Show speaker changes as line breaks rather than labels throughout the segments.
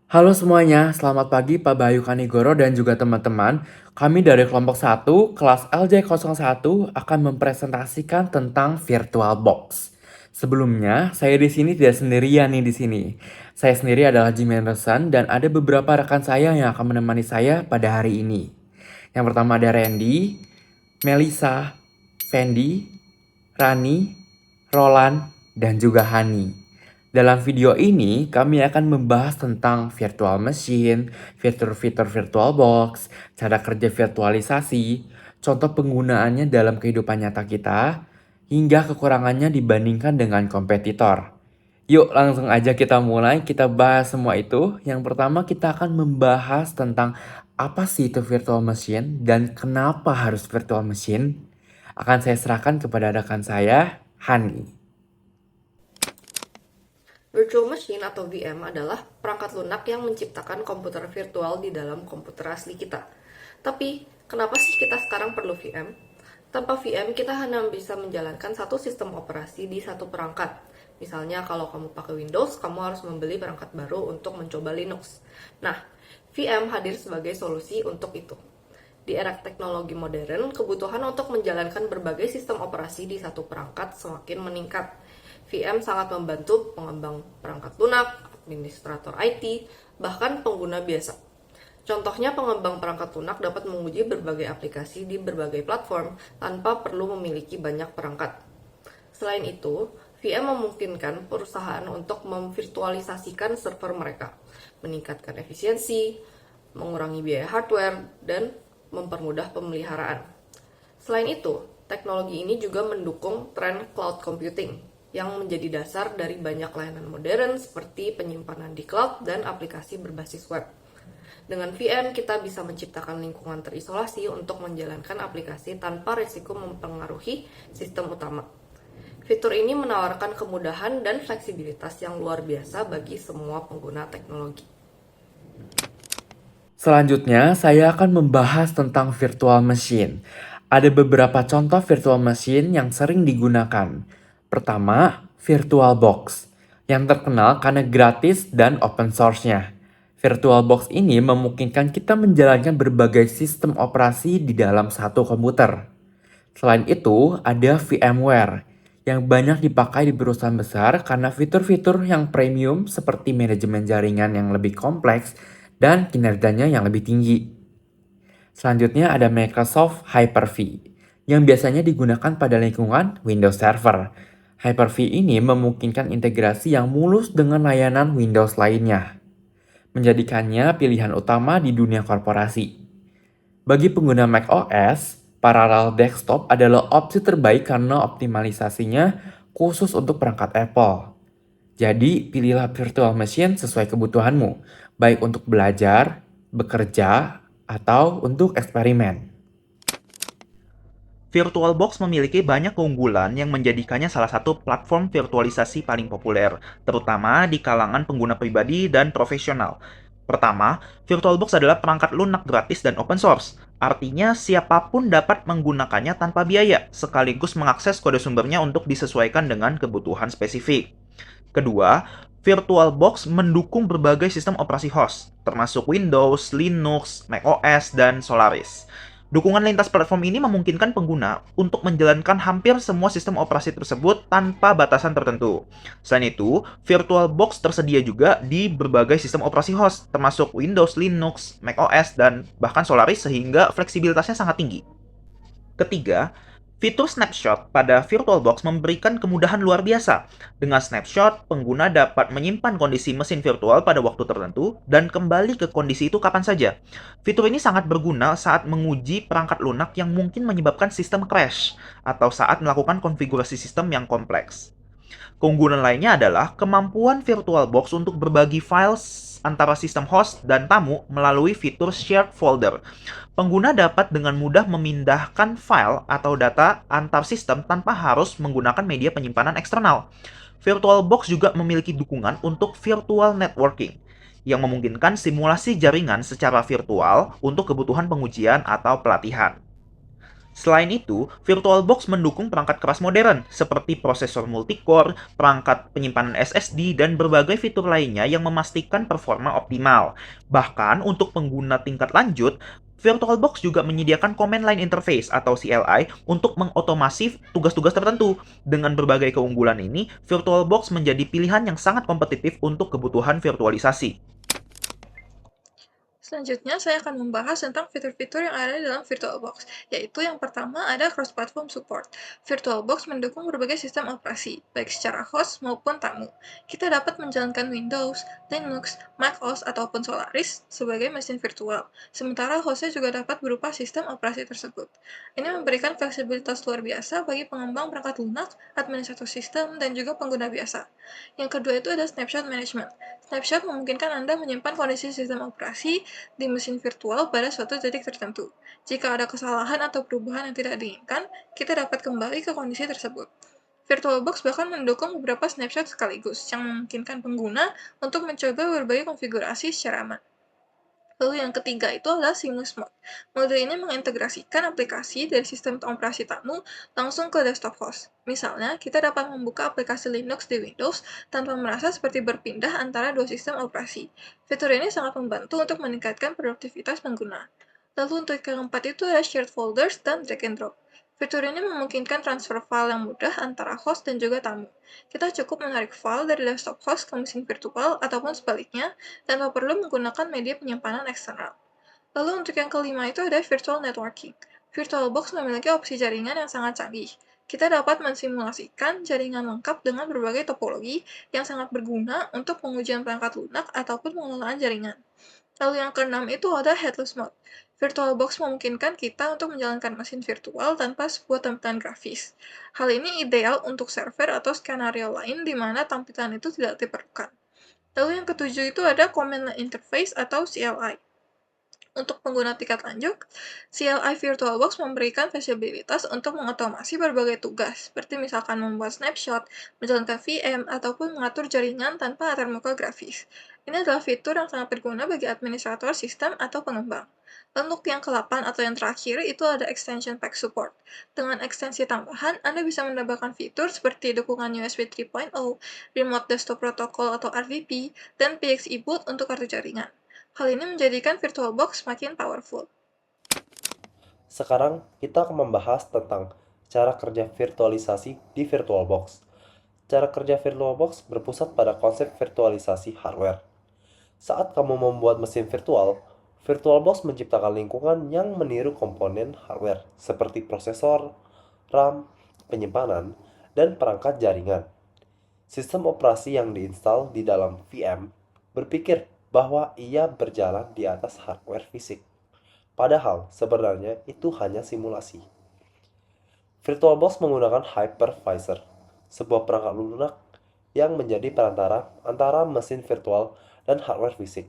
Halo semuanya, selamat pagi Pak Bayu Kanigoro dan juga teman-teman. Kami dari kelompok 1, kelas LJ01 akan mempresentasikan tentang VirtualBox. Sebelumnya, saya di sini tidak sendirian nih di sini. Saya sendiri adalah Jim Anderson dan ada beberapa rekan saya yang akan menemani saya pada hari ini. Yang pertama ada Randy, Melisa, Fendi, Rani, Roland, dan juga Hani. Dalam video ini, kami akan membahas tentang virtual machine, fitur-fitur VirtualBox, cara kerja virtualisasi, contoh penggunaannya dalam kehidupan nyata kita, hingga kekurangannya dibandingkan dengan kompetitor. Yuk langsung aja kita mulai, kita bahas semua itu. Yang pertama kita akan membahas tentang apa sih itu virtual machine dan kenapa harus virtual machine. Akan saya serahkan kepada rekan saya, Hani.
Virtual machine atau VM adalah perangkat lunak yang menciptakan komputer virtual di dalam komputer asli kita. Tapi, kenapa sih kita sekarang perlu VM? Tanpa VM, kita hanya bisa menjalankan satu sistem operasi di satu perangkat. Misalnya, kalau kamu pakai Windows, kamu harus membeli perangkat baru untuk mencoba Linux. Nah, VM hadir sebagai solusi untuk itu. Di era teknologi modern, kebutuhan untuk menjalankan berbagai sistem operasi di satu perangkat semakin meningkat. VM sangat membantu pengembang perangkat lunak, administrator IT, bahkan pengguna biasa. Contohnya, pengembang perangkat lunak dapat menguji berbagai aplikasi di berbagai platform tanpa perlu memiliki banyak perangkat. Selain itu, VM memungkinkan perusahaan untuk memvirtualisasikan server mereka, meningkatkan efisiensi, mengurangi biaya hardware, dan mempermudah pemeliharaan. Selain itu, teknologi ini juga mendukung tren cloud computing yang menjadi dasar dari banyak layanan modern seperti penyimpanan di cloud dan aplikasi berbasis web. Dengan VM, kita bisa menciptakan lingkungan terisolasi untuk menjalankan aplikasi tanpa risiko mempengaruhi sistem utama. Fitur ini menawarkan kemudahan dan fleksibilitas yang luar biasa bagi semua pengguna teknologi.
Selanjutnya, saya akan membahas tentang virtual machine. Ada beberapa contoh virtual machine yang sering digunakan. Pertama, VirtualBox, yang terkenal karena gratis dan open source-nya. VirtualBox ini memungkinkan kita menjalankan berbagai sistem operasi di dalam satu komputer. Selain itu, ada VMware yang banyak dipakai di perusahaan besar karena fitur-fitur yang premium seperti manajemen jaringan yang lebih kompleks dan kinerjanya yang lebih tinggi. Selanjutnya ada Microsoft Hyper-V yang biasanya digunakan pada lingkungan Windows Server. Hyper-V ini memungkinkan integrasi yang mulus dengan layanan Windows lainnya, menjadikannya pilihan utama di dunia korporasi. Bagi pengguna macOS, Parallel Desktop adalah opsi terbaik karena optimalisasinya khusus untuk perangkat Apple. Jadi, pilihlah virtual machine sesuai kebutuhanmu, baik untuk belajar, bekerja, atau untuk eksperimen.
VirtualBox memiliki banyak keunggulan yang menjadikannya salah satu platform virtualisasi paling populer, terutama di kalangan pengguna pribadi dan profesional. Pertama, VirtualBox adalah perangkat lunak gratis dan open source. Artinya, siapapun dapat menggunakannya tanpa biaya, sekaligus mengakses kode sumbernya untuk disesuaikan dengan kebutuhan spesifik. Kedua, VirtualBox mendukung berbagai sistem operasi host, termasuk Windows, Linux, macOS, dan Solaris. Dukungan lintas platform ini memungkinkan pengguna untuk menjalankan hampir semua sistem operasi tersebut tanpa batasan tertentu. Selain itu, VirtualBox tersedia juga di berbagai sistem operasi host, termasuk Windows, Linux, macOS, dan bahkan Solaris sehingga fleksibilitasnya sangat tinggi. Ketiga, fitur snapshot pada VirtualBox memberikan kemudahan luar biasa. Dengan snapshot, pengguna dapat menyimpan kondisi mesin virtual pada waktu tertentu dan kembali ke kondisi itu kapan saja. Fitur ini sangat berguna saat menguji perangkat lunak yang mungkin menyebabkan sistem crash atau saat melakukan konfigurasi sistem yang kompleks. Keunggulan lainnya adalah kemampuan VirtualBox untuk berbagi file antara sistem host dan tamu melalui fitur shared folder. Pengguna dapat dengan mudah memindahkan file atau data antar sistem tanpa harus menggunakan media penyimpanan eksternal. VirtualBox juga memiliki dukungan untuk virtual networking, yang memungkinkan simulasi jaringan secara virtual untuk kebutuhan pengujian atau pelatihan. Selain itu, VirtualBox mendukung perangkat keras modern seperti prosesor multicore, perangkat penyimpanan SSD, dan berbagai fitur lainnya yang memastikan performa optimal. Bahkan untuk pengguna tingkat lanjut, VirtualBox juga menyediakan Command Line Interface atau CLI untuk mengotomasi tugas-tugas tertentu. Dengan berbagai keunggulan ini, VirtualBox menjadi pilihan yang sangat kompetitif untuk kebutuhan virtualisasi.
Selanjutnya, saya akan membahas tentang fitur-fitur yang ada dalam VirtualBox, yaitu yang pertama ada cross-platform support. VirtualBox mendukung berbagai sistem operasi, baik secara host maupun tamu. Kita dapat menjalankan Windows, Linux, macOS, ataupun Solaris sebagai mesin virtual, sementara hostnya juga dapat berupa sistem operasi tersebut. Ini memberikan fleksibilitas luar biasa bagi pengembang perangkat lunak, administrator sistem, dan juga pengguna biasa. Yang kedua itu ada snapshot management. Snapshot memungkinkan Anda menyimpan kondisi sistem operasi di mesin virtual pada suatu titik tertentu. Jika ada kesalahan atau perubahan yang tidak diinginkan, kita dapat kembali ke kondisi tersebut. VirtualBox bahkan mendukung beberapa snapshot sekaligus, yang memungkinkan pengguna untuk mencoba berbagai konfigurasi secara aman. Lalu yang ketiga itu adalah Seamless Mode. Mode ini mengintegrasikan aplikasi dari sistem operasi tamu langsung ke desktop host. Misalnya, kita dapat membuka aplikasi Linux di Windows tanpa merasa seperti berpindah antara dua sistem operasi. Fitur ini sangat membantu untuk meningkatkan produktivitas pengguna. Lalu untuk yang keempat itu ada Shared Folders dan Drag and Drop. Fitur ini memungkinkan transfer file yang mudah antara host dan juga tamu. Kita cukup menarik file dari desktop host ke mesin virtual ataupun sebaliknya, tanpa perlu menggunakan media penyimpanan eksternal. Lalu untuk yang kelima itu ada virtual networking. VirtualBox memiliki opsi jaringan yang sangat canggih. Kita dapat mensimulasikan jaringan lengkap dengan berbagai topologi yang sangat berguna untuk pengujian perangkat lunak ataupun pengelolaan jaringan. Lalu yang keenam itu ada headless mode. VirtualBox memungkinkan kita untuk menjalankan mesin virtual tanpa sebuah tampilan grafis. Hal ini ideal untuk server atau skenario lain di mana tampilan itu tidak diperlukan. Lalu yang ketujuh itu ada Command Line Interface atau CLI. Untuk pengguna tingkat lanjut, CLI VirtualBox memberikan fleksibilitas untuk mengotomasi berbagai tugas, seperti misalkan membuat snapshot, menjalankan VM, ataupun mengatur jaringan tanpa latar muka grafis. Ini adalah fitur yang sangat berguna bagi administrator sistem atau pengembang. Untuk yang ke-8 atau yang terakhir, itu ada Extension Pack Support. Dengan ekstensi tambahan, Anda bisa menambahkan fitur seperti dukungan USB 3.0, Remote Desktop Protocol atau RDP, dan PXE Boot untuk kartu jaringan. Hal ini menjadikan VirtualBox semakin powerful.
Sekarang kita akan membahas tentang cara kerja virtualisasi di VirtualBox. Cara kerja VirtualBox berpusat pada konsep virtualisasi hardware. Saat kamu membuat mesin virtual, VirtualBox menciptakan lingkungan yang meniru komponen hardware seperti prosesor, RAM, penyimpanan, dan perangkat jaringan. Sistem operasi yang diinstal di dalam VM berpikir bahwa ia berjalan di atas hardware fisik. Padahal sebenarnya itu hanya simulasi. VirtualBox menggunakan hypervisor, sebuah perangkat lunak yang menjadi perantara antara mesin virtual dan hardware fisik.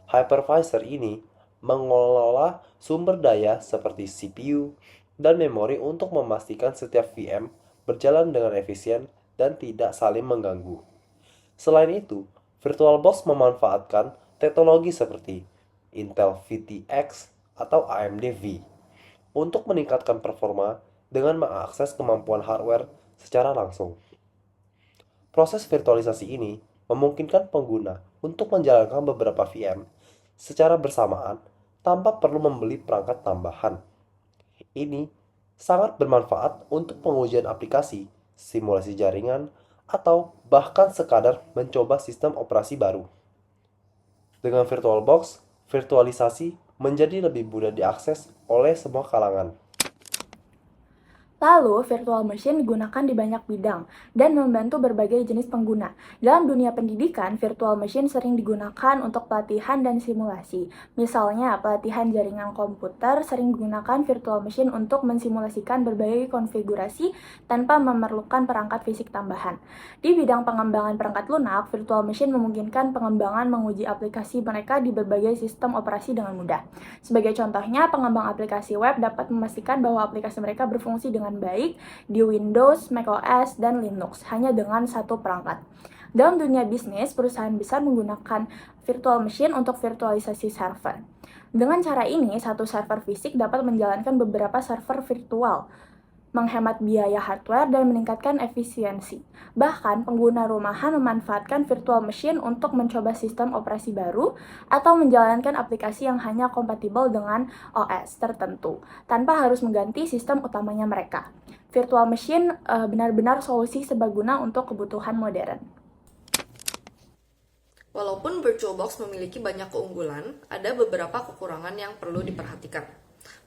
Hypervisor ini mengelola sumber daya seperti CPU dan memori untuk memastikan setiap VM berjalan dengan efisien dan tidak saling mengganggu. Selain itu, VirtualBox memanfaatkan teknologi seperti Intel VTX atau AMD V untuk meningkatkan performa dengan mengakses kemampuan hardware secara langsung. Proses virtualisasi ini memungkinkan pengguna untuk menjalankan beberapa VM secara bersamaan tanpa perlu membeli perangkat tambahan. Ini sangat bermanfaat untuk pengujian aplikasi, simulasi jaringan, atau bahkan sekadar mencoba sistem operasi baru. Dengan VirtualBox, virtualisasi menjadi lebih mudah diakses oleh semua kalangan.
Lalu, virtual machine digunakan di banyak bidang dan membantu berbagai jenis pengguna. Dalam dunia pendidikan, virtual machine sering digunakan untuk pelatihan dan simulasi. Misalnya, pelatihan jaringan komputer sering menggunakan virtual machine untuk mensimulasikan berbagai konfigurasi tanpa memerlukan perangkat fisik tambahan. Di bidang pengembangan perangkat lunak, virtual machine memungkinkan pengembangan menguji aplikasi mereka di berbagai sistem operasi dengan mudah. Sebagai contohnya, pengembang aplikasi web dapat memastikan bahwa aplikasi mereka berfungsi dengan baik di Windows, macOS, dan Linux hanya dengan satu perangkat. Dalam dunia bisnis, perusahaan besar menggunakan virtual machine untuk virtualisasi server. Dengan cara ini, satu server fisik dapat menjalankan beberapa server virtual, menghemat biaya hardware dan meningkatkan efisiensi. Bahkan, pengguna rumahan memanfaatkan virtual machine untuk mencoba sistem operasi baru atau menjalankan aplikasi yang hanya kompatibel dengan OS tertentu, tanpa harus mengganti sistem utamanya mereka. Virtual machine benar-benar solusi serbaguna untuk kebutuhan modern.
Walaupun VirtualBox memiliki banyak keunggulan, ada beberapa kekurangan yang perlu diperhatikan.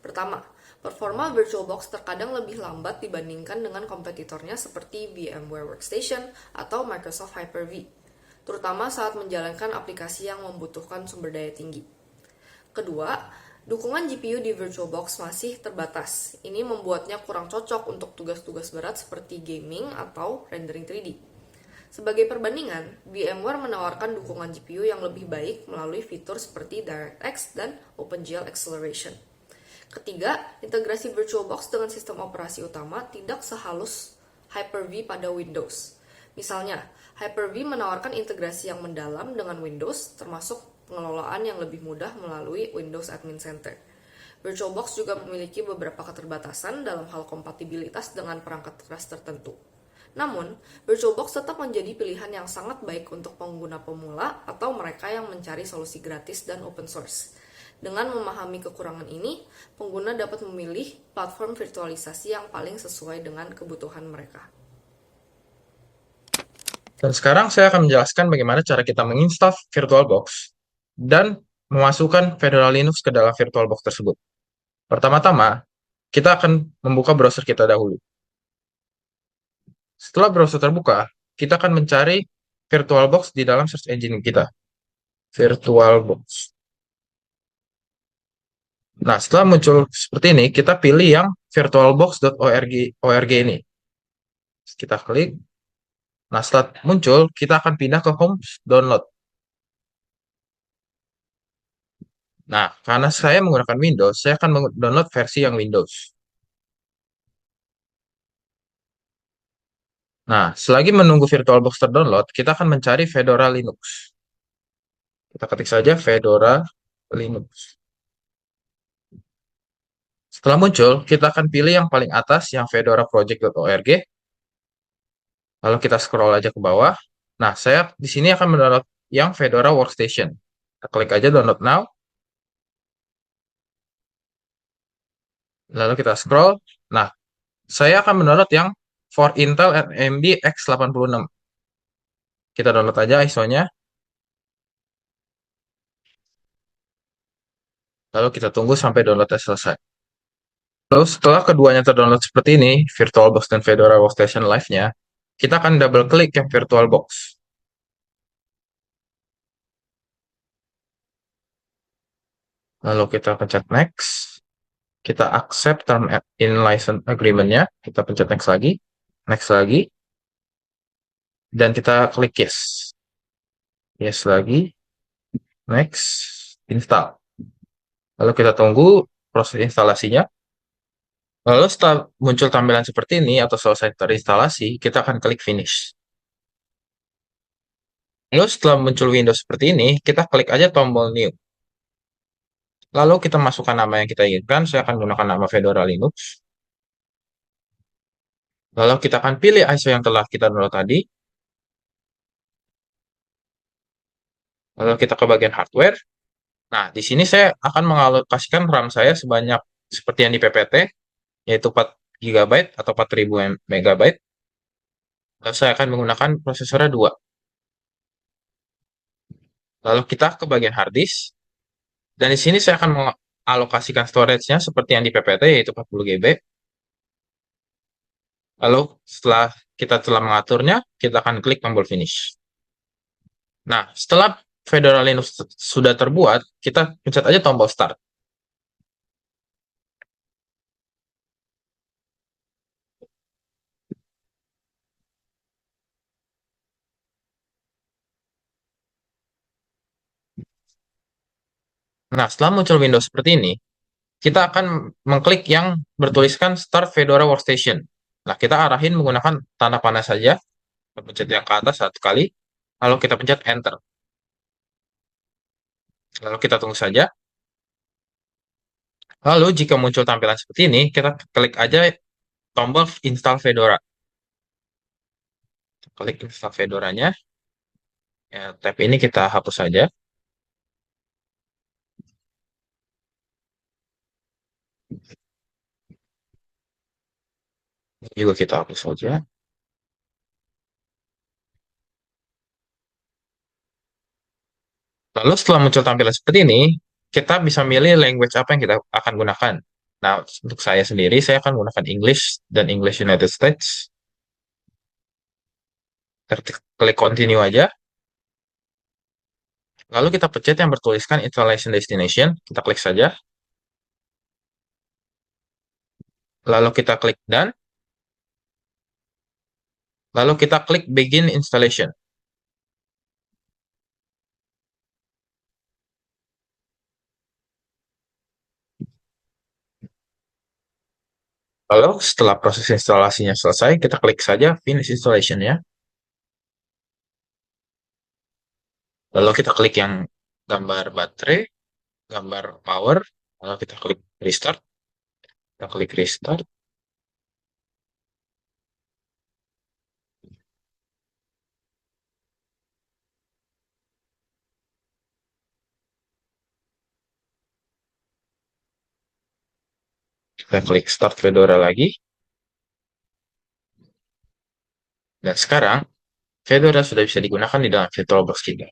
Pertama, performa VirtualBox terkadang lebih lambat dibandingkan dengan kompetitornya seperti VMware Workstation atau Microsoft Hyper-V, terutama saat menjalankan aplikasi yang membutuhkan sumber daya tinggi. Kedua, dukungan GPU di VirtualBox masih terbatas. Ini membuatnya kurang cocok untuk tugas-tugas berat seperti gaming atau rendering 3D. Sebagai perbandingan, VMware menawarkan dukungan GPU yang lebih baik melalui fitur seperti DirectX dan OpenGL Acceleration. Ketiga, integrasi VirtualBox dengan sistem operasi utama tidak sehalus Hyper-V pada Windows. Misalnya, Hyper-V menawarkan integrasi yang mendalam dengan Windows, termasuk pengelolaan yang lebih mudah melalui Windows Admin Center. VirtualBox juga memiliki beberapa keterbatasan dalam hal kompatibilitas dengan perangkat keras tertentu. Namun, VirtualBox tetap menjadi pilihan yang sangat baik untuk pengguna pemula atau mereka yang mencari solusi gratis dan open source. Dengan memahami kekurangan ini, pengguna dapat memilih platform virtualisasi yang paling sesuai dengan kebutuhan mereka.
Dan sekarang saya akan menjelaskan bagaimana cara kita menginstal VirtualBox dan memasukkan Fedora Linux ke dalam VirtualBox tersebut. Pertama-tama, kita akan membuka browser kita dahulu. Setelah browser terbuka, kita akan mencari VirtualBox di dalam search engine kita. VirtualBox. Nah, setelah muncul seperti ini, kita pilih yang virtualbox.org ini. Kita klik. Nah, setelah muncul, kita akan pindah ke home download. Nah, karena saya menggunakan Windows, saya akan download versi yang Windows. Nah, selagi menunggu VirtualBox terdownload, kita akan mencari Fedora Linux. Kita ketik saja Fedora Linux. Setelah muncul, kita akan pilih yang paling atas, yang fedoraproject.org. Lalu kita scroll aja ke bawah. Nah, saya di sini akan mendownload yang Fedora Workstation. Kita klik aja download now. Lalu kita scroll. Nah, saya akan mendownload yang for Intel AMD X86. Kita download aja ISO-nya. Lalu kita tunggu sampai downloadnya selesai. Lalu setelah keduanya terdownload seperti ini, VirtualBox dan Fedora Workstation Live-nya, kita akan double klik yang VirtualBox. Lalu kita pencet next. Kita accept term in license agreement-nya. Kita pencet next lagi. Next lagi. Dan kita klik yes. Yes lagi. Next. Install. Lalu kita tunggu proses instalasinya. Lalu setelah muncul tampilan seperti ini atau selesai terinstalasi, kita akan klik finish. Lalu setelah muncul Windows seperti ini, kita klik aja tombol new. Lalu kita masukkan nama yang kita inginkan. Saya akan menggunakan nama Fedora Linux. Lalu kita akan pilih ISO yang telah kita download tadi. Lalu kita ke bagian hardware. Nah, di sini saya akan mengalokasikan RAM saya sebanyak seperti yang di PPT, yaitu 4 GB atau 4000 MB. Lalu saya akan menggunakan prosesornya 2. Lalu kita ke bagian hard disk. Dan di sini saya akan mengalokasikan storage-nya seperti yang di PPT, yaitu 40 GB. Lalu setelah kita telah mengaturnya, kita akan klik tombol finish. Nah, setelah Fedora Linux sudah terbuat, kita pencet aja tombol start. Nah, setelah muncul Windows seperti ini, kita akan mengklik yang bertuliskan Start Fedora Workstation. Nah, kita arahin menggunakan tanda panah saja. Kita pencet yang ke atas 1 kali, lalu kita pencet Enter. Lalu kita tunggu saja. Lalu jika muncul tampilan seperti ini, kita klik aja tombol install Fedora. Klik install Fedoranya. Ya, tab ini kita hapus saja. Ini juga kita hapus saja. Lalu setelah muncul tampilan seperti ini, kita bisa milih language apa yang kita akan gunakan. Nah, untuk saya sendiri, saya akan menggunakan English dan English United States. Kita klik continue aja. Lalu kita pencet yang bertuliskan installation destination. Kita klik saja. Lalu kita klik done. Lalu kita klik begin installation. Lalu setelah proses instalasinya selesai, kita klik saja finish installation ya. Lalu kita klik yang gambar baterai, gambar power, lalu kita klik restart. Kita klik restart. Kita klik start Fedora lagi. Dan sekarang, Fedora sudah bisa digunakan di dalam VirtualBox kita.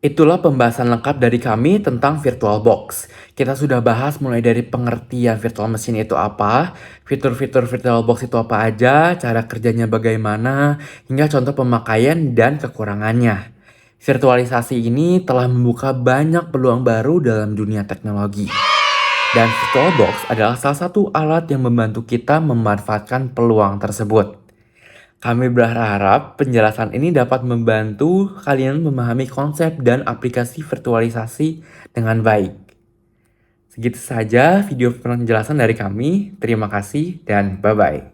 Itulah pembahasan lengkap dari kami tentang VirtualBox. Kita sudah bahas mulai dari pengertian virtual machine itu apa, fitur-fitur VirtualBox itu apa aja, cara kerjanya bagaimana, hingga contoh pemakaian dan kekurangannya. Virtualisasi ini telah membuka banyak peluang baru dalam dunia teknologi. Dan VirtualBox adalah salah satu alat yang membantu kita memanfaatkan peluang tersebut. Kami berharap penjelasan ini dapat membantu kalian memahami konsep dan aplikasi virtualisasi dengan baik. Segitu saja video penjelasan dari kami. Terima kasih dan bye-bye.